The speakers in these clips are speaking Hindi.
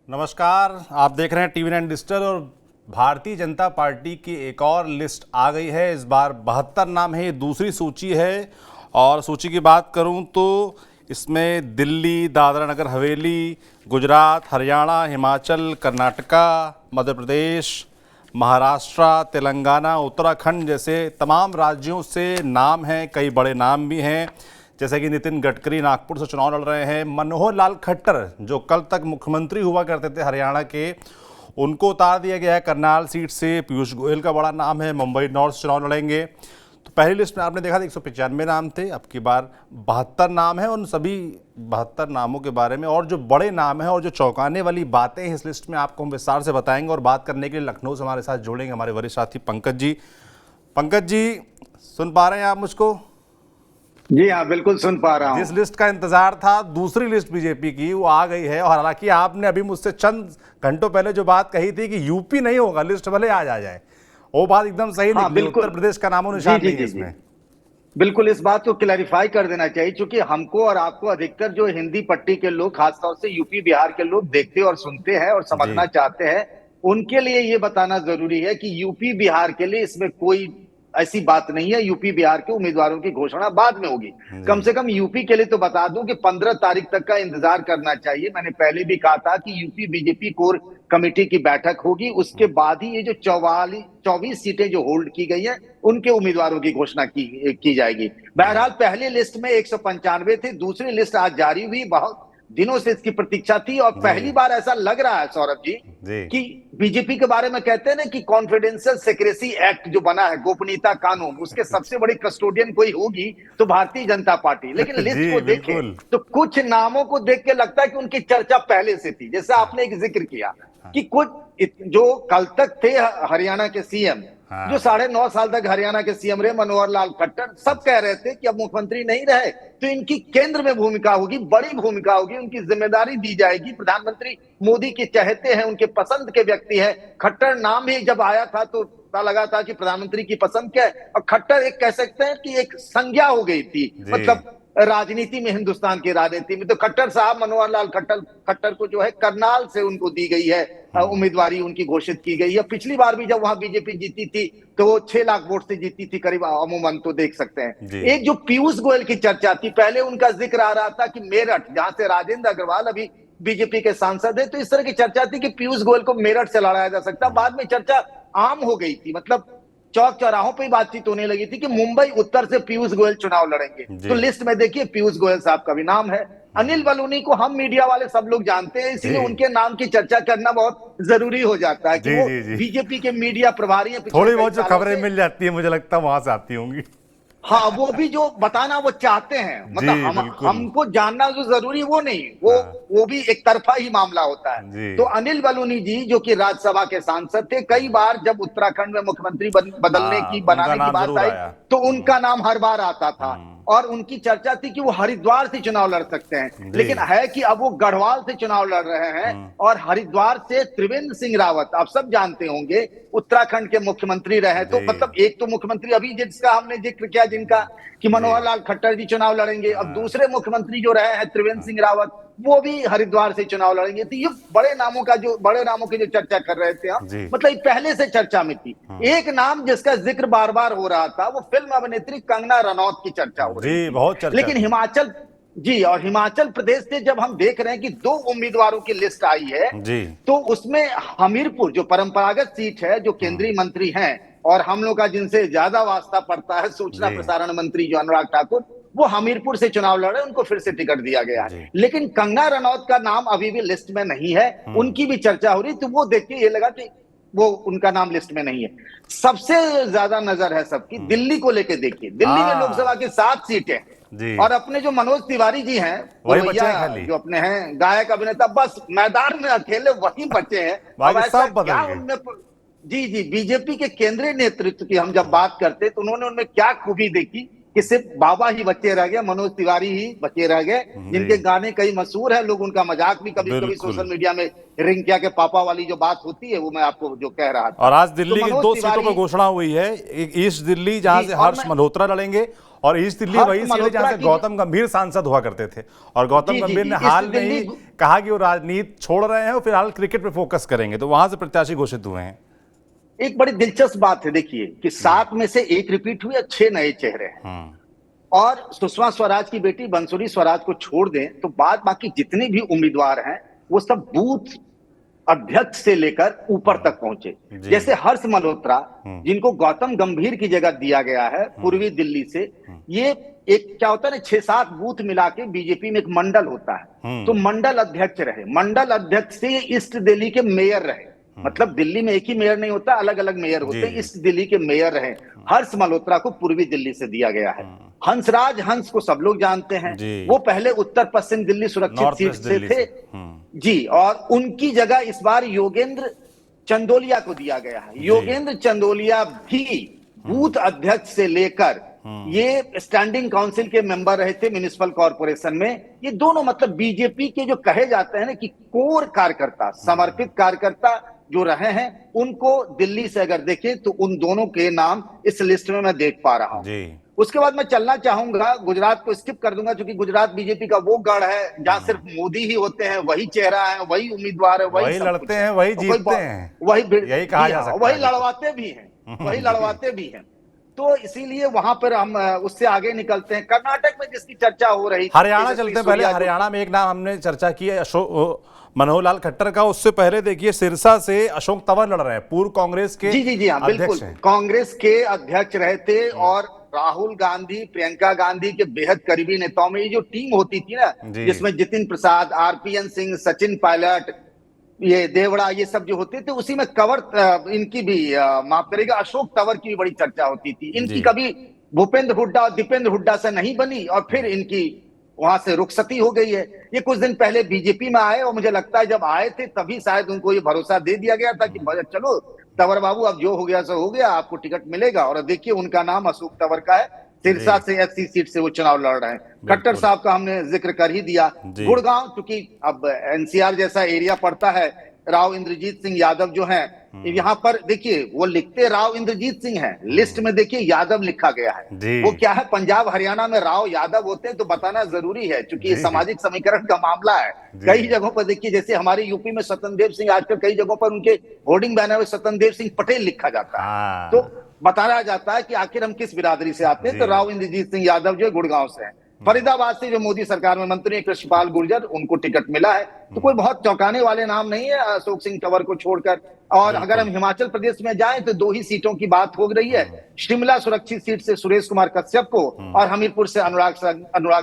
नमस्कार, आप देख रहे हैं टीवी9 डिजिटल और भारतीय जनता पार्टी की एक और लिस्ट आ गई है। इस बार 72 नाम है, ये दूसरी सूची है। और सूची की बात करूं तो इसमें दिल्ली, दादरा नगर हवेली, गुजरात, हरियाणा, हिमाचल, कर्नाटका, मध्य प्रदेश, महाराष्ट्र, तेलंगाना, उत्तराखंड जैसे तमाम राज्यों से नाम हैं। कई बड़े नाम भी हैं, जैसे कि नितिन गडकरी नागपुर से चुनाव लड़ रहे हैं। मनोहर लाल खट्टर जो कल तक मुख्यमंत्री हुआ करते थे हरियाणा के, उनको उतार दिया गया है करनाल सीट से। पीयूष गोयल का बड़ा नाम है, मुंबई नॉर्थ से चुनाव लड़ेंगे। तो पहली लिस्ट में आपने देखा था 195 नाम थे, अब की बार 72 नाम है। उन सभी 72 नामों के बारे में और जो बड़े नाम हैं और जो चौंकाने वाली बातें हैं इस लिस्ट में आपको हम विस्तार से बताएंगे। और बात करने के लिए लखनऊ से हमारे साथ जोड़ेंगे हमारे वरिष्ठ साथी पंकज जी। पंकज जी, सुन पा रहे हैं आप मुझको? जी हाँ, बिल्कुल सुन पा रहा हूँ। जिस लिस्ट का इंतजार था, दूसरी लिस्ट बीजेपी की, वो आ गई है। और हालांकि आपने अभी मुझसे चंद घंटों पहले जो बात कही थी कि यूपी नहीं होगा, लिस्ट भले आ जाए, वो बात एकदम सही निकली। उत्तर प्रदेश का नामो निशान नहीं है इसमें। बिल्कुल इस बात को क्लैरिफाई कर देना चाहिए, क्योंकि हमको और आपको अधिकतर जो हिंदी पट्टी के लोग, खासतौर से यूपी बिहार के लोग देखते और सुनते हैं और समझना चाहते हैं, उनके लिए ये बताना जरूरी है कि यूपी बिहार के लिए इसमें कोई ऐसी बात नहीं है। यूपी बिहार के उम्मीदवारों की घोषणा बाद में होगी। कम से कम यूपी के लिए तो बता दूं कि 15 तारीख तक का इंतजार करना चाहिए। मैंने पहले भी कहा था कि यूपी बीजेपी कोर कमेटी की बैठक होगी, उसके बाद ही ये जो 24 सीटें जो होल्ड की गई हैं, उनके उम्मीदवारों की घोषणा की जाएगी। बहरहाल पहली लिस्ट में 195 थे, दूसरी लिस्ट आज जारी हुई। बहुत दिनों से इसकी प्रतीक्षा थी और पहली बार ऐसा लग रहा है सौरभ जी कि बीजेपी के बारे में कहते हैं ना कि कॉन्फिडेंशियल सेक्रेसी एक्ट जो बना है, गोपनीयता कानून, उसके सबसे बड़ी कस्टोडियन कोई होगी तो भारतीय जनता पार्टी। लेकिन लिस्ट को देखें तो कुछ नामों को देख के लगता है कि उनकी चर्चा पहले से थी। जैसे आपने एक जिक्र किया कि कुछ जो कल तक थे हरियाणा के सीएम, जो 9.5 साल तक हरियाणा के सीएम रहे, मनोहर लाल खट्टर, सब कह रहे थे कि अब मुख्यमंत्री नहीं रहे तो इनकी केंद्र में भूमिका होगी, बड़ी भूमिका होगी, उनकी जिम्मेदारी दी जाएगी। प्रधानमंत्री मोदी के चहेते हैं, उनके पसंद के व्यक्ति हैं। खट्टर नाम ही जब आया था तो पता लगा था कि प्रधानमंत्री की पसंद क्या है। और खट्टर एक कह सकते हैं कि एक संज्ञा हो गई थी, मतलब राजनीति में, हिंदुस्तान की राजनीति में। तो खट्टर साहब, मनोहर लाल खट्टर को जो है करनाल से उनको दी गई है उम्मीदवारी, उनकी घोषित की गई है। पिछली बार भी जब वहां बीजेपी जीती थी तो वो 6 लाख वोट से जीती थी करीब, अमूमन तो देख सकते हैं। एक जो पीयूष गोयल की चर्चा थी, पहले उनका जिक्र आ रहा था कि मेरठ, जहां से राजेंद्र अग्रवाल अभी बीजेपी के सांसद है, तो इस तरह की चर्चा थी कि पीयूष गोयल को मेरठ से लड़ाया जा सकता। बाद में चर्चा आम हो गई थी, मतलब चौक चौराहों पर बातचीत होने लगी थी कि मुंबई उत्तर से पीयूष गोयल चुनाव लड़ेंगे। तो लिस्ट में देखिए पीयूष गोयल साहब का भी नाम है। अनिल बलूनी को हम मीडिया वाले सब लोग जानते हैं, इसलिए उनके नाम की चर्चा करना बहुत जरूरी हो जाता है कि वो बीजेपी के मीडिया प्रभारी हैं। थोड़ी बहुत जो खबरें मिल जाती है, मुझे लगता है वहां से आती होंगी। हाँ, वो भी जो बताना वो चाहते हैं, मतलब हमको जानना जो जरूरी वो नहीं, वो भी एक तरफा ही मामला होता है। तो अनिल बलूनी जी, जो कि राज्यसभा के सांसद थे, कई बार जब उत्तराखंड में मुख्यमंत्री बनाने की बात आई तो उनका नाम हर बार आता था। और उनकी चर्चा थी कि वो हरिद्वार से चुनाव लड़ सकते हैं। लेकिन है कि अब वो गढ़वाल से चुनाव लड़ रहे हैं और हरिद्वार से त्रिवेंद्र सिंह रावत, आप सब जानते होंगे, उत्तराखंड के मुख्यमंत्री रहे। तो मतलब एक तो मुख्यमंत्री अभी जिसका हमने जिक्र किया, जिनका कि मनोहर लाल खट्टर जी चुनाव लड़ेंगे, अब दूसरे मुख्यमंत्री जो रहे हैं त्रिवेंद्र सिंह रावत, वो भी हरिद्वार से चुनाव लड़ेंगे। तो ये बड़े नामों की जो चर्चा कर रहे थे हम, मतलब पहले से चर्चा में थी। एक नाम जिसका जिक्र बार बार हो रहा था, वो फिल्म अभिनेत्री कंगना रनौत की चर्चा हो रही थी। बहुत चर्चा। लेकिन हिमाचल प्रदेश से जब हम देख रहे हैं कि 2 उम्मीदवारों की लिस्ट आई है, तो उसमें हमीरपुर जो परंपरागत सीट है, जो केंद्रीय मंत्री हैं और हम लोग का जिनसे ज्यादा वास्ता पड़ता है, सूचना प्रसारण मंत्री जो अनुराग ठाकुर, वो हमीरपुर से चुनाव लड़ रहे हैं, उनको फिर से टिकट दिया गया है। लेकिन कंगना रनौत का नाम अभी भी लिस्ट में नहीं है, उनकी भी चर्चा हो रही। तो वो देख के ये लगा कि वो उनका नाम लिस्ट में नहीं है। सबसे ज्यादा नजर है सबकी दिल्ली को लेके। देखिए दिल्ली में लोकसभा की 7 सीटें और अपने जो मनोज तिवारी जी हैं, वो भैया जो अपने हैं गायक अभिनेता, बस मैदान में अकेले वही बचे हैं। अब ऐसा क्या उनमें, जी बीजेपी के केंद्रीय नेतृत्व की हम जब बात करते तो उन्होंने उनमें क्या खूबी देखी कि सिर्फ बाबा ही बचे रह गए, मनोज तिवारी ही बचे रह गए, जिनके गाने कई मशहूर है। लोग उनका मजाक भी कभी कभी सोशल मीडिया में, रिंकिया के पापा वाली जो बात होती है, वो मैं आपको जो कह रहा था। और आज दिल्ली की 2 सीटों पर घोषणा हुई है। एक ईस्ट दिल्ली, जहां से हर्ष मल्होत्रा लड़ेंगे, और ईस्ट दिल्ली हर्ष वही सीट है जहां मल्होत्रा से की गौतम गंभीर सांसद हुआ करते थे, और गौतम जी, गंभीर ने ईस्ट हाल में ही दिल्ली कहा कि वो राजनीति छोड़ रहे हैं और फिलहाल क्रिकेट पे फोकस करेंगे, तो वहां से प्रत्याशी घोषित हुए हैं। एक बड़ी दिलचस्प बात है, देखिए कि 7 में से 1 रिपीट हुई और 6 नए चेहरे हैं। और सुषमा स्वराज की बेटी बंसुरी स्वराज को छोड़ दें तो बाद बाकी जितने भी उम्मीदवार हैं वो सब बूथ अध्यक्ष से लेकर ऊपर तक पहुंचे। जैसे हर्ष मल्होत्रा, जिनको गौतम गंभीर की जगह दिया गया है पूर्वी दिल्ली से, ये एक क्या होता है ना, 6-7 बूथ मिला के बीजेपी में एक मंडल होता है, तो मंडल अध्यक्ष रहे। मंडल अध्यक्ष से ईस्ट दिल्ली के मेयर रहे, मतलब दिल्ली में एक ही मेयर नहीं होता, अलग अलग मेयर होते हैं, ईस्ट दिल्ली के मेयर रहे। हर्ष मल्होत्रा को पूर्वी दिल्ली से दिया गया है। हंसराज हंस को सब लोग जानते हैं, वो पहले उत्तर पश्चिम दिल्ली सुरक्षित सीट से थे जी, और उनकी जगह इस बार योगेंद्र चंदोलिया को दिया गया है। योगेंद्र चंदोलिया भी बूथ अध्यक्ष से लेकर ये स्टैंडिंग काउंसिल के मेंबर रहे थे म्युनिसिपल कॉर्पोरेशन में। ये दोनों मतलब बीजेपी के जो कहे जाते हैं ना कि कोर कार्यकर्ता, समर्पित कार्यकर्ता जो रहे हैं, उनको दिल्ली से अगर देखें तो उन दोनों के नाम इस लिस्ट में मैं देख पा रहा हूं। उसके बाद मैं चलना चाहूंगा, गुजरात को स्किप कर दूंगा क्योंकि गुजरात बीजेपी का वो गढ़ है जहां सिर्फ मोदी ही होते हैं, वही चेहरा है, वही उम्मीदवार है, वही लड़ते हैं, वही जीतते हैं, वही यही कहा जा सकता है, वही लड़वाते भी हैं, वही लड़वाते भी हैं। तो इसीलिए वहां पर हम उससे आगे निकलते हैं। कर्नाटक में जिसकी चर्चा हो रही, हरियाणा चलते हैं। पहले हरियाणा में एक नाम हमने चर्चा की है, मनोहर लाल खट्टर का। उससे पहले देखिए सिरसा से अशोक तंवर लड़ रहे हैं, पूर्व कांग्रेस के जी हाँ, बिल्कुल कांग्रेस के अध्यक्ष रहे थे, और राहुल गांधी, प्रियंका गांधी के बेहद करीबी नेताओं में ये जो टीम होती थी ना, जिसमें जितिन प्रसाद, आरपीएन सिंह, सचिन पायलट, ये देवड़ा, ये सब जो होते थे, उसी में कवर इनकी भी माफ करेगा अशोक तंवर की भी बड़ी चर्चा होती थी। इनकी कभी भूपेंद्र हुड्डा और दीपेंद्र हुड्डा से नहीं बनी और फिर इनकी वहां से रुखसती हो गई है। ये कुछ दिन पहले बीजेपी में आए और मुझे लगता है जब आए थे तभी शायद उनको ये भरोसा दे दिया गया था कि चलो तंवर बाबू, अब जो हो गया सो हो गया, आपको टिकट मिलेगा। और देखिए उनका नाम अशोक तंवर का है, सिरसा से एससी सीट से वो चुनाव लड़ रहे हैं। खट्टर साहब का हमने जिक्र कर ही दिया। गुड़गांव, क्योंकि अब एनसीआर जैसा एरिया पड़ता है, राव इंद्रजीत सिंह यादव जो हैं, यहाँ पर देखिए वो लिखते राव इंद्रजीत सिंह हैं, लिस्ट में देखिए यादव लिखा गया है। वो क्या है, पंजाब हरियाणा में राव यादव होते हैं तो बताना जरूरी है, क्योंकि ये सामाजिक समीकरण का मामला है। कई जगहों पर देखिए, जैसे हमारे यूपी में स्वतंत्र देव सिंह, आजकल कई जगहों पर उनके होर्डिंग बैनर में स्वतंत्र देव सिंह पटेल लिखा जाता है, तो बताया जाता है कि आखिर हम किस बिरादरी से आते हैं। तो राव इंद्रजीत सिंह यादव जो गुड़गांव से हैं। फरीदाबाद से जो मोदी सरकार में मंत्री कृष्णपाल गुर्जर, उनको टिकट मिला है। तो कोई बहुत चौंकाने वाले नाम नहीं है अशोक सिंह तंवर को छोड़कर। और अगर हम हिमाचल प्रदेश में जाएं तो 2 ही सीटों की बात हो रही है, शिमला सुरक्षित सीट से सुरेश कुमार कश्यप को, और हमीरपुर से अनुराग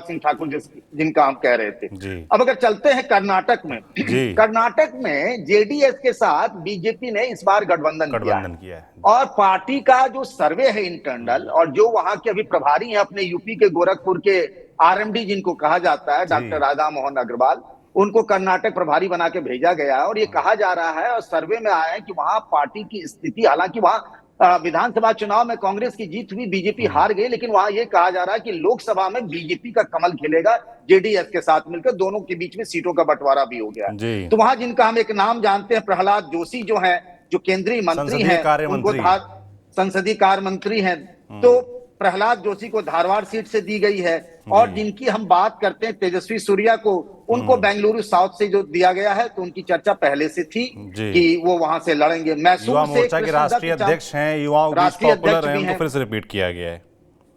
सिंह ठाकुर जिनका हम कह रहे थे। अब अगर चलते हैं कर्नाटक में, कर्नाटक में जेडीएस के साथ बीजेपी ने इस बार गठबंधन किया है। और पार्टी का जो सर्वे है इंटरनल, और जो वहां के अभी प्रभारी है अपने यूपी के गोरखपुर के आरएमडी जिनको कहा जाता है, डॉक्टर राधा मोहन अग्रवाल, उनको कर्नाटक प्रभारी बना के भेजा गया है। और ये कहा जा रहा है और सर्वे में आया है कि वहां पार्टी की स्थिति, हालांकि वहां विधानसभा चुनाव में कांग्रेस की जीत हुई, बीजेपी हार गई, लेकिन वहां ये कहा जा रहा है कि लोकसभा में बीजेपी का कमल खिलेगा जेडीएस के साथ मिलकर। दोनों के बीच में सीटों का बंटवारा भी हो गया है। तो वहां जिनका हम एक नाम जानते हैं, प्रहलाद जोशी जो है, जो केंद्रीय मंत्री हैं, उनको संसदीय कार्य मंत्री हैं, तो प्रहलाद जोशी को धारवाड़ सीट से दी गई है। और जिनकी हम बात करते हैं तेजस्वी सूर्या को, उनको बेंगलुरु साउथ से जो दिया गया है, तो उनकी चर्चा पहले से थी कि वो वहां से लड़ेंगे। मैसूर से मोर्चा के राष्ट्रीय अध्यक्ष हैं, युवाओं के बीच पॉपुलर हैं, उनको फिर से रिपीट किया गया है।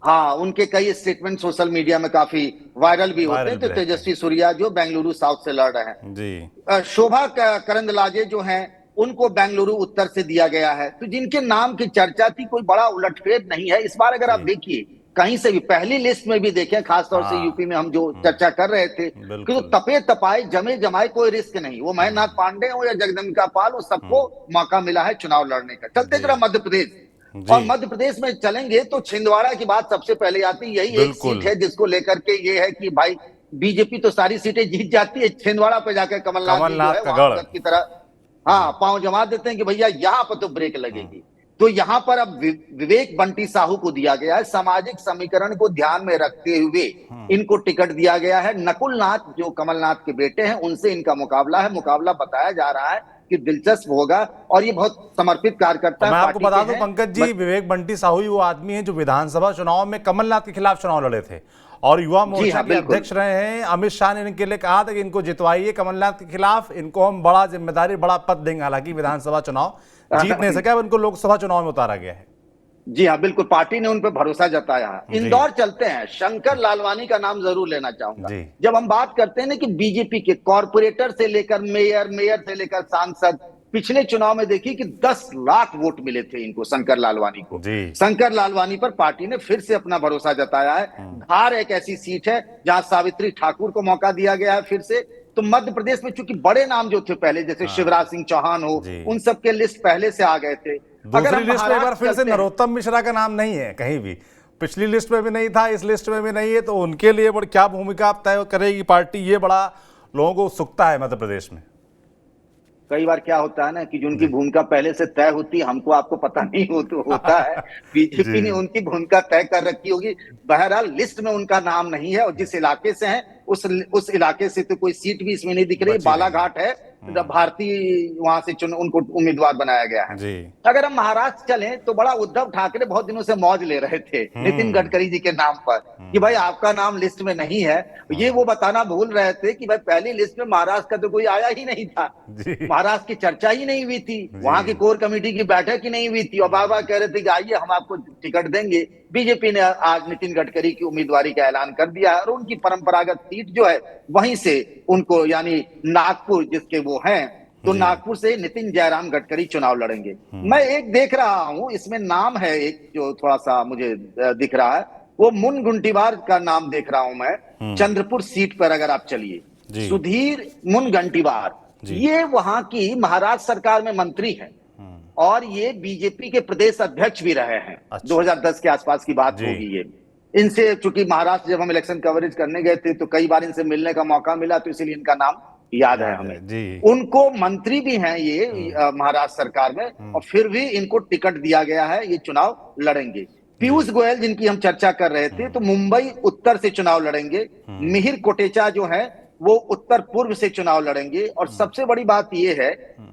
हाँ, उनके कई स्टेटमेंट सोशल मीडिया में काफी वायरल भी होते हैं। तो तेजस्वी सूर्या जो बेंगलुरु साउथ से लड़ रहे हैं। शोभा करंदलाजे जो है, उनको बेंगलुरु उत्तर से दिया गया है। तो जिनके नाम की चर्चा थी, कोई बड़ा उलटफेर नहीं है इस बार। अगर आप देखिए कहीं से भी पहली लिस्ट में भी देखें, खासतौर से यूपी में हम जो चर्चा कर रहे थे कि तो तपे तपाए जमे जमाए कोई रिस्क नहीं, वो महेंद्र नाथ पांडे हो या जगदम्बिका पाल हो, सबको मौका मिला है चुनाव लड़ने का। चलते जरा मध्य प्रदेश, और मध्य प्रदेश में चलेंगे तो छिंदवाड़ा की बात सबसे पहले आती है। यही एक सीट है जिसको लेकर के ये है कि भाई बीजेपी तो सारी सीटें जीत जाती है, छिंदवाड़ा पे जाकर कमलनाथ की तरह पांव जमा देते हैं कि भैया यहाँ पर तो ब्रेक लगेगी। तो यहां पर अब विवेक बंटी साहू को दिया गया है। सामाजिक समीकरण को ध्यान में रखते हुए इनको टिकट दिया गया है। नकुल नाथ जो कमलनाथ के बेटे हैं, उनसे इनका मुकाबला है। मुकाबला बताया जा रहा है कि दिलचस्प होगा, और ये बहुत समर्पित कार्यकर्ता मैं आपको बता दूं हैं। पंकज जी, विवेक बंटी साहू ही वो आदमी है जो विधानसभा चुनाव में कमलनाथ के खिलाफ चुनाव लड़े थे और युवा जी मोर्चा हाँ, के बिल्कुल। अध्यक्ष रहे हैं। अमित शाह ने इनके लिए कहा था कि इनको जितवाइए कमलनाथ के खिलाफ, इनको हम बड़ा जिम्मेदारी बड़ा पद देंगे। हालांकि विधानसभा चुनाव जीत नहीं सका, इनको लोकसभा चुनाव में उतारा गया है। जी हाँ, बिल्कुल, पार्टी ने उन पर भरोसा जताया है। जी इंदौर चलते हैं, शंकर लालवानी का नाम जरूर लेना चाहूंगा। जी जब हम बात करते हैं ना कि बीजेपी के कॉर्पोरेटर से लेकर मेयर, मेयर से लेकर सांसद, पिछले चुनाव में देखिए कि 10 लाख वोट मिले थे इनको, शंकर लालवानी को। जी शंकर लालवानी पर पार्टी ने फिर से अपना भरोसा जताया है। धार एक ऐसी सीट है जहां सावित्री ठाकुर को मौका दिया गया है फिर से। तो मध्य प्रदेश में चूंकि बड़े नाम जो थे पहले, जैसे शिवराज सिंह चौहान हो, जी। उन सबके लिस्ट पहले से आ गए थे। दूसरी लिस्ट में एक बार फिर से चलते हैं- नरोत्तम मिश्रा का नाम नहीं है कहीं भी, पिछली लिस्ट में भी नहीं था, इस लिस्ट में भी नहीं है। तो उनके लिए बड़ी क्या भूमिका आप तय करेगी पार्टी, ये बड़ा लोगों को उत्सुकता है मध्य प्रदेश में। कई बार क्या होता है ना कि जिनकी भूमिका पहले से तय होती है, हमको आपको पता नहीं होता है। बीजेपी ने उनकी भूमिका तय कर रखी होगी। बहरहाल लिस्ट में उनका नाम नहीं है, और जिस इलाके से है उस इलाके से तो कोई सीट भी इसमें नहीं दिख रही। बालाघाट है, भारतीय वहां से उनको उम्मीदवार बनाया गया है। जी अगर हम महाराष्ट्र चलें तो बड़ा उद्धव ठाकरे बहुत दिनों से मौज ले रहे थे नितिन गडकरी जी के नाम पर कि भाई आपका नाम लिस्ट में नहीं है। ये वो बताना भूल रहे थे कि भाई पहली लिस्ट में महाराष्ट्र का तो कोई आया ही नहीं था, जी महाराष्ट्र की चर्चा ही नहीं हुई थी, वहां की कोर कमेटी की बैठक ही नहीं हुई थी, और बार बार कह रहे थे कि आइए हम आपको टिकट देंगे। बीजेपी ने आज नितिन गडकरी की उम्मीदवारी का ऐलान कर दिया है, और उनकी परंपरागत सीट जो है वहीं से उनको, यानी नागपुर जिसके वो हैं, तो नागपुर से नितिन जयराम गडकरी चुनाव लड़ेंगे। मैं एक देख रहा हूं, इसमें नाम है एक जो थोड़ा सा मुझे दिख रहा है, वो मुनगंटीवार का नाम देख रहा हूं मैं, चंद्रपुर सीट पर अगर आप चलिए, सुधीर मुनगंटीवार, ये वहां की महाराष्ट्र सरकार में मंत्री है और ये बीजेपी के प्रदेश अध्यक्ष भी रहे हैं। अच्छा। 2010 के आसपास की बात होगी ये। इनसे चूंकि महाराष्ट्र जब हम इलेक्शन कवरेज करने गए थे तो कई बार इनसे मिलने का मौका मिला, तो इसीलिए इनका नाम याद है हमें। जी उनको मंत्री भी हैं ये महाराष्ट्र सरकार में, और फिर भी इनको टिकट दिया गया है, ये चुनाव लड़ेंगे। पीयूष गोयल जिनकी हम चर्चा कर रहे थे, तो मुंबई उत्तर से चुनाव लड़ेंगे। मिहिर कोटेचा जो है वो उत्तर पूर्व से चुनाव लड़ेंगे। और सबसे बड़ी बात यह है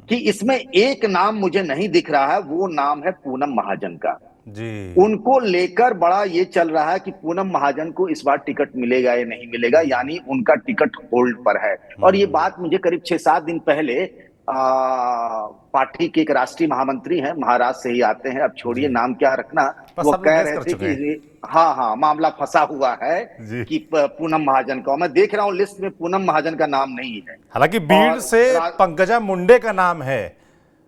कि इसमें एक नाम मुझे नहीं दिख रहा है, वो नाम है पूनम महाजन का। जी उनको लेकर बड़ा ये चल रहा है कि पूनम महाजन को इस बार टिकट मिलेगा या नहीं मिलेगा, यानी उनका टिकट होल्ड पर है। और ये बात मुझे करीब 6-7 दिन पहले पार्टी के एक राष्ट्रीय महामंत्री हैं, महाराष्ट्र से ही आते हैं, अब छोड़िए नाम क्या रखना, वो कह रहे थे कि हाँ मामला फंसा हुआ है कि पूनम महाजन का। मैं देख रहा हूं लिस्ट में पूनम महाजन का नाम नहीं है। हालांकि बीड़ से पंकजा मुंडे का नाम है।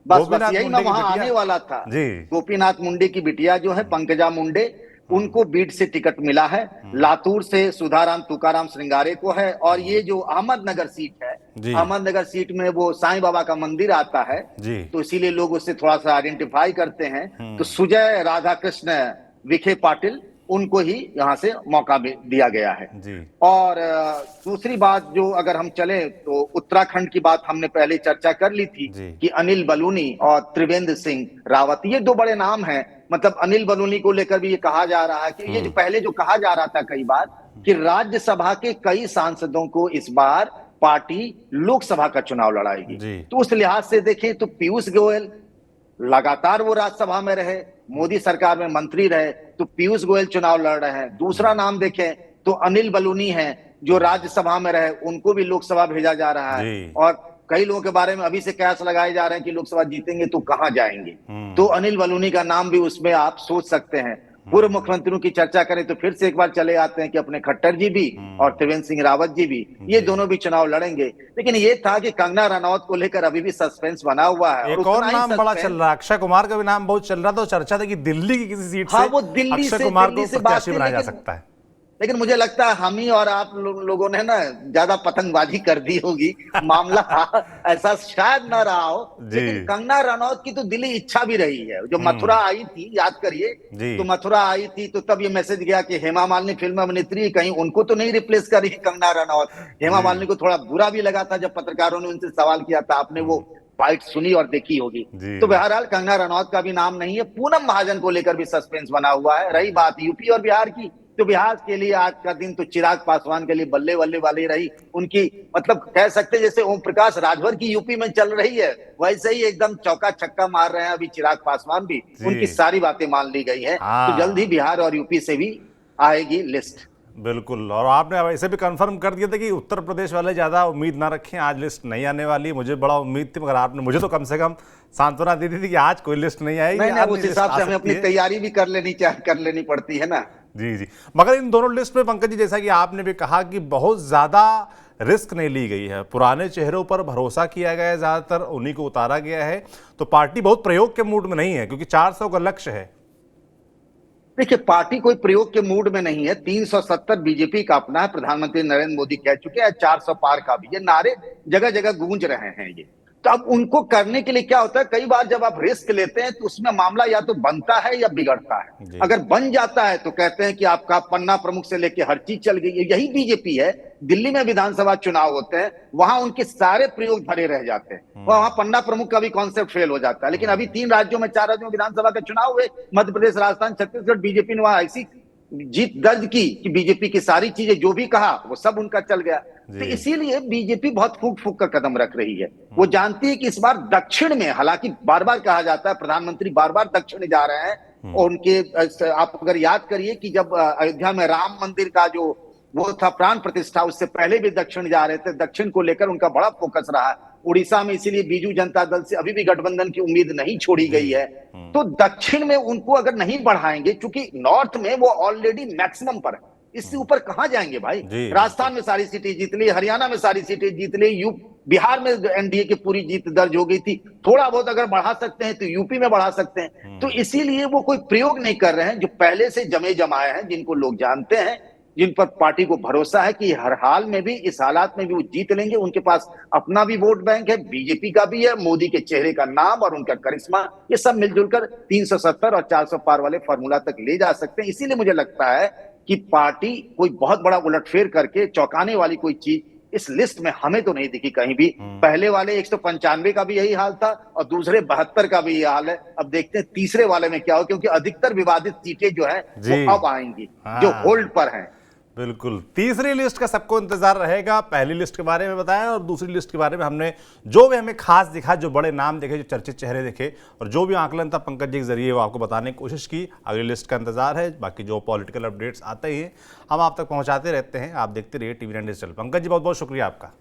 बस यही मैं वहां आने वाला था जी। गोपीनाथ मुंडे की बिटिया जो है पंकजा मुंडे, उनको बीड से टिकट मिला है। लातूर से सुधाराम तुकाराम श्रृंगारे को है। और ये जो अहमदनगर सीट है, अहमदनगर सीट में वो साईं बाबा का मंदिर आता है, तो इसीलिए लोग उससे थोड़ा सा आइडेंटिफाई करते हैं। तो सुजय राधाकृष्ण विखे पाटिल, उनको ही यहां से मौका दिया गया है जी। और दूसरी बात जो अगर हम चले तो उत्तराखंड की बात हमने पहले चर्चा कर ली थी कि अनिल बलूनी और त्रिवेंद्र सिंह रावत, ये दो बड़े नाम हैं। मतलब अनिल बलूनी को लेकर भी ये कहा जा रहा है कि ये जो पहले जो कहा जा रहा था कई बार कि राज्यसभा के कई सांसदों को इस बार पार्टी लोकसभा का चुनाव लड़ाएगी। तो उस लिहाज से देखें तो पीयूष गोयल लगातार वो राज्यसभा में रहे, मोदी सरकार में मंत्री रहे, तो पीयूष गोयल चुनाव लड़ रहे हैं। दूसरा नाम देखें तो अनिल बलूनी हैं जो राज्यसभा में रहे, उनको भी लोकसभा भेजा जा रहा है। और कई लोगों के बारे में अभी से कयास लगाए जा रहे हैं कि लोकसभा जीतेंगे तो कहां जाएंगे, तो अनिल बलूनी का नाम भी उसमें आप सोच सकते हैं। पूर्व मुख्यमंत्रियों की चर्चा करें तो फिर से एक बार चले आते हैं कि अपने खट्टर जी भी और त्रिवेंद्र सिंह रावत जी भी, ये दोनों भी चुनाव लड़ेंगे। लेकिन ये था कि कंगना रनौत को लेकर अभी भी सस्पेंस बना हुआ है। एक और नाम बड़ा चल रहा है, अक्षय कुमार का भी नाम बहुत चल रहा था। तो चर्चा थी कि दिल्ली की किसी सीट से वो दिल्ली अक्षय कुमार को प्रत्याशी बनाया जा सकता है। लेकिन मुझे लगता है हम ही और आप लोगों ने ना ज्यादा पतंगबाजी कर दी होगी, मामला ऐसा शायद ना रहा हो। लेकिन कंगना रनौत की तो दिली इच्छा भी रही है। जो मथुरा आई थी, याद करिए, तो मथुरा आई थी तो तब ये मैसेज गया कि हेमा मालिनी फिल्म अभिनेत्री, कहीं उनको तो नहीं रिप्लेस करी कंगना रनौत। हेमा मालिनी को थोड़ा बुरा भी लगा था जब पत्रकारों ने उनसे सवाल किया था, आपने वो फाइट सुनी और देखी होगी। तो बहरहाल कंगना रनौत का भी नाम नहीं है। पूनम महाजन को लेकर भी सस्पेंस बना हुआ है। रही बात यूपी और बिहार की, तो बिहार के लिए आज का दिन तो चिराग पासवान के लिए बल्ले बल्ले वाली रही। उनकी मतलब कह सकते जैसे ओम प्रकाश राजभर की यूपी में चल रही है, वैसे ही एकदम चौका छक्का मार रहे हैं अभी चिराग पासवान भी। उनकी जी। सारी बातें मान ली गई हैं, तो जल्द ही हाँ बिहार और यूपी से भी आएगी लिस्ट। बिल्कुल, और आपने अब ऐसे भी कंफर्म कर दिया था कि उत्तर प्रदेश वाले ज़्यादा उम्मीद ना रखें, आज लिस्ट नहीं आने वाली। मुझे बड़ा उम्मीद थी, मगर आपने मुझे तो कम से कम सांत्वना दी थी कि आज कोई लिस्ट नहीं आएगी, नहीं आज उस नहीं लिस्ट हिसाब आ से हमें सकती अपनी है। तैयारी भी कर लेनी पड़ती है ना। जी जी, मगर इन दोनों लिस्ट में पंकज जी, जैसा कि आपने भी कहा कि बहुत ज़्यादा रिस्क नहीं ली गई है, पुराने चेहरों पर भरोसा किया गया है, ज़्यादातर उन्हीं को उतारा गया है, तो पार्टी बहुत प्रयोग के मूड में नहीं है, क्योंकि 400 का लक्ष्य है। देखिए, पार्टी कोई प्रयोग के मूड में नहीं है। 370 बीजेपी का अपना है, प्रधानमंत्री नरेंद्र मोदी कह चुके हैं, 400 पार का भी। ये नारे जगह जगह गूंज रहे हैं ये। तो अब उनको करने के लिए क्या होता है, कई बार जब आप रिस्क लेते हैं तो उसमें मामला या तो बनता है या बिगड़ता है। जी अगर बन जाता है तो कहते हैं कि आपका पन्ना प्रमुख से लेकर हर चीज चल गई है। यही बीजेपी है। दिल्ली में विधानसभा चुनाव होते हैं, वहां उनके सारे प्रयोग धरे रह जाते हैं, वहां पन्ना प्रमुख का भी कॉन्सेप्ट फेल हो जाता है। लेकिन अभी 3 राज्यों में, 4 राज्यों में विधानसभा के चुनाव हुए, मध्य प्रदेश, राजस्थान, छत्तीसगढ़, बीजेपी ने वहां ऐसी जीत दर्ज की कि बीजेपी की सारी चीजें जो भी कहा वो सब उनका चल गया। तो जी। इसीलिए बीजेपी बहुत फूक फूक का कदम रख रही है। वो जानती है कि इस बार दक्षिण में, हालांकि बार बार कहा जाता है प्रधानमंत्री बार बार दक्षिण जा रहे हैं, और उनके आप अगर याद करिए कि जब अयोध्या में राम मंदिर का जो वो था प्राण प्रतिष्ठा, उससे पहले भी दक्षिण जा रहे थे। दक्षिण को लेकर उनका बड़ा फोकस रहा है। उड़ीसा में इसीलिए बीजू जनता दल से अभी भी गठबंधन की उम्मीद नहीं छोड़ी गई है। तो दक्षिण में उनको अगर नहीं बढ़ाएंगे, क्योंकि नॉर्थ में वो ऑलरेडी मैक्सिमम पर है, इससे ऊपर कहां जाएंगे भाई। जी राजस्थान में सारी सीटें जीत ली, हरियाणा में सारी सीटें जीत ली, बिहार में एनडीए की पूरी जीत दर्ज हो गई थी। थोड़ा बहुत अगर बढ़ा सकते हैं तो यूपी में बढ़ा सकते हैं। तो इसीलिए वो कोई प्रयोग नहीं कर रहे हैं। जो पहले से जमे जमाए हैं, जिनको लोग जानते हैं, जिन पर पार्टी को भरोसा है कि हर हाल में भी, इस हालात में भी वो जीत लेंगे, उनके पास अपना भी वोट बैंक है, बीजेपी का भी है, मोदी के चेहरे का नाम और उनका करिश्मा, ये सब मिलजुल कर 370 और 400 पार वाले फार्मूला तक ले जा सकते हैं। इसीलिए मुझे लगता है कि पार्टी कोई बहुत बड़ा उलटफेर करके चौंकाने वाली कोई चीज इस लिस्ट में हमें तो नहीं दिखी कहीं भी। पहले वाले 195 का भी यही हाल था और दूसरे 72 का भी यही हाल है। अब देखते हैं तीसरे वाले में क्या हो, क्योंकि अधिकतर विवादित सीटें जो है जी। वो अब आएंगी, जो हाँ। होल्ड पर हैं। बिल्कुल, तीसरी लिस्ट का सबको इंतजार रहेगा। पहली लिस्ट के बारे में बताया और दूसरी लिस्ट के बारे में हमने जो भी हमें खास दिखा, जो बड़े नाम देखे, जो चर्चित चेहरे देखे, और जो भी आकलन था पंकज जी के जरिए वो आपको बताने की कोशिश की। अगली लिस्ट का इंतजार है। बाकी जो पॉलिटिकल अपडेट्स आते ही हम आप तक पहुंचाते रहते हैं। आप देखते रहिए TV9 डिजिटल। पंकज जी, बहुत बहुत शुक्रिया आपका।